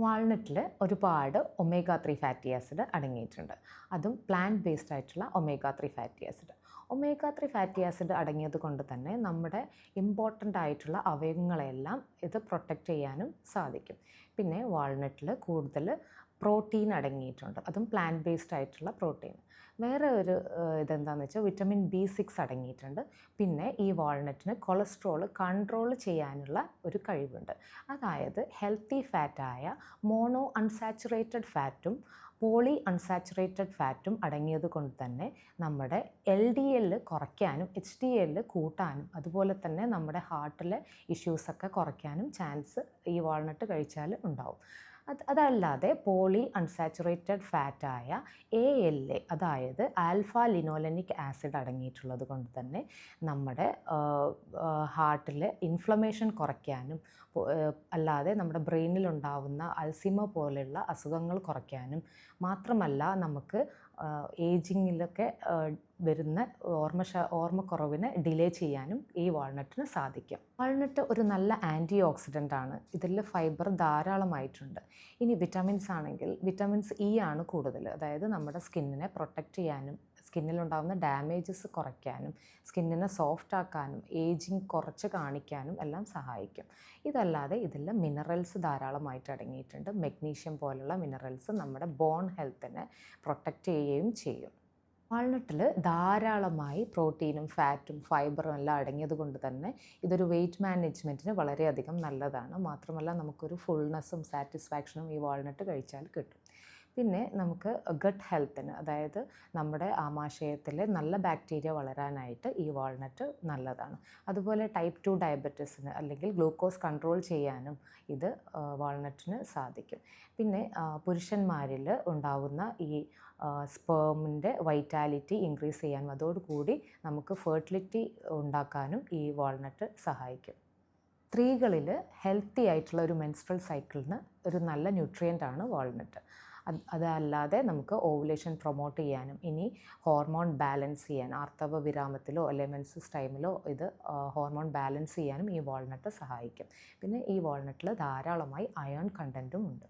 വാൾനട്ടിൽ ഒരുപാട് omega 3 fatty acid അടങ്ങിയിട്ടുണ്ട്. അതും പ്ലാന്റ് ബേസ്ഡ് ആയിട്ടുള്ള omega 3 fatty acid. Omega 3 fatty acid അടങ്ങിയത് കൊണ്ട് തന്നെ നമ്മുടെ ഇമ്പോർട്ടൻ്റ് ആയിട്ടുള്ള അവയവങ്ങളെല്ലാം ഇത് പ്രൊട്ടക്റ്റ് ചെയ്യാനും സാധിക്കും. പിന്നെ വാൾനട്ടിൽ കൂടുതൽ പ്രോട്ടീൻ അടങ്ങിയിട്ടുണ്ട്. അതും പ്ലാന്റ് ബേസ്ഡ് ആയിട്ടുള്ള പ്രോട്ടീൻ. വേറെ ഒരു ഇതെന്താണെന്ന് വെച്ചാൽ വിറ്റമിൻ B6 അടങ്ങിയിട്ടുണ്ട്. പിന്നെ ഈ വാൾനട്ടിന് കൊളസ്ട്രോൾ കൺട്രോൾ ചെയ്യാനുള്ള ഒരു കഴിവുണ്ട്. അതായത് ഹെൽത്തി ഫാറ്റായ മോണോ അൺസാച്ചുറേറ്റഡ് ഫാറ്റും പോളി അൺസാച്ചുറേറ്റഡ് ഫാറ്റും അടങ്ങിയത് കൊണ്ട് തന്നെ നമ്മുടെ LDL കുറയ്ക്കാനും HDL കൂട്ടാനും അതുപോലെ തന്നെ നമ്മുടെ ഹാർട്ടിലെ ഇഷ്യൂസൊക്കെ കുറയ്ക്കാനും ചാൻസ് ഈ വാൾനട്ട് കഴിച്ചാൽ ഉണ്ടാവും. അതല്ലാതെ പോളി അൺസാച്ചുറേറ്റഡ് ഫാറ്റായ ALA അതായത് ആൽഫ ലിനോലെനിക് ആസിഡ് അടങ്ങിയിട്ടുള്ളത് കൊണ്ട് തന്നെ നമ്മുടെ ഹാർട്ടിലെ ഇൻഫ്ലമേഷൻ കുറയ്ക്കാനും അല്ലാതെ നമ്മുടെ ബ്രെയിനിലുണ്ടാവുന്ന അൾസിമർ പോലെയുള്ള അസുഖങ്ങൾ കുറയ്ക്കാനും മാത്രമല്ല നമുക്ക് ഏജിങ്ങിലൊക്കെ വരുന്ന ഓർമ്മക്കുറവിനെ ഡിലേ ചെയ്യാനും ഈ വാൾനട്ടിന് സാധിക്കും. വാൾനട്ട് ഒരു നല്ല ആൻറ്റി ഓക്സിഡൻ്റ് ആണ്. ഇതിൽ ഫൈബർ ധാരാളമായിട്ടുണ്ട്. ഇനി വിറ്റമിൻസ് ആണെങ്കിൽ വിറ്റമിൻസ് E ആണ് കൂടുതൽ. അതായത് നമ്മുടെ സ്കിന്നിനെ പ്രൊട്ടക്റ്റ് ചെയ്യാനും സ്കിന്നിലുണ്ടാകുന്ന ഡാമേജസ് കുറയ്ക്കാനും സ്കിന്നിനെ സോഫ്റ്റ് ആക്കാനും ഏജിങ് കുറച്ച് കാണിക്കാനും എല്ലാം സഹായിക്കും. ഇതല്ലാതെ ഇതിൽ മിനറൽസ് ധാരാളമായിട്ട് അടങ്ങിയിട്ടുണ്ട്. മെഗ്നീഷ്യം പോലുള്ള മിനറൽസ് നമ്മുടെ ബോൺ ഹെൽത്തിനെ പ്രൊട്ടക്റ്റ് ചെയ്യുകയും ചെയ്യും. വാൾനട്ടിൽ ധാരാളമായി പ്രോട്ടീനും ഫാറ്റും ഫൈബറും എല്ലാം അടങ്ങിയത് കൊണ്ട് തന്നെ ഇതൊരു വെയ്റ്റ് മാനേജ്മെൻറ്റിന് വളരെയധികം നല്ലതാണ്. മാത്രമല്ല നമുക്കൊരു ഫുൾനെസ്സും സാറ്റിസ്ഫാക്ഷനും ഈ വാൾനട്ട് കഴിച്ചാൽ കിട്ടും. പിന്നെ നമുക്ക് ഗട്ട് ഹെൽത്തിന് അതായത് നമ്മുടെ ആമാശയത്തിലെ നല്ല ബാക്ടീരിയ വളരാനായിട്ട് ഈ വാൾനട്ട് നല്ലതാണ്. അതുപോലെ ടൈപ്പ് 2 ഡയബറ്റീസിന് അല്ലെങ്കിൽ ഗ്ലൂക്കോസ് കൺട്രോൾ ചെയ്യാനും ഇത് വാൾനട്ടിന് സാധിക്കും. പിന്നെ പുരുഷന്മാരിൽ ഉണ്ടാവുന്ന ഈ സ്പേമിൻ്റെ വൈറ്റാലിറ്റി ഇൻക്രീസ് ചെയ്യാനും അതോടുകൂടി നമുക്ക് ഫെർട്ടിലിറ്റി ഉണ്ടാക്കാനും ഈ വാൾനട്ട് സഹായിക്കും. സ്ത്രീകളിൽ ഹെൽത്തി ആയിട്ടുള്ള ഒരു മെൻസ്ട്രൽ സൈക്കിളിന് ഒരു നല്ല ന്യൂട്രിയൻ്റാണ് വാൾനട്ട്. അതല്ലാതെ നമുക്ക് ഓവുലേഷൻ പ്രൊമോട്ട് ചെയ്യാനും ഇനി ഹോർമോൺ ബാലൻസ് ചെയ്യാൻ ആർത്തവ വിരാമത്തിലോ അല്ലെങ്കിൽ മെൻസസ് ടൈമിലോ ഇത് ഹോർമോൺ ബാലൻസ് ചെയ്യാനും ഈ വാൾനട്ട് സഹായിക്കും. പിന്നെ ഈ വാൾനട്ടിൽ ധാരാളമായി അയൺ കണ്ടൻറ്റും ഉണ്ട്.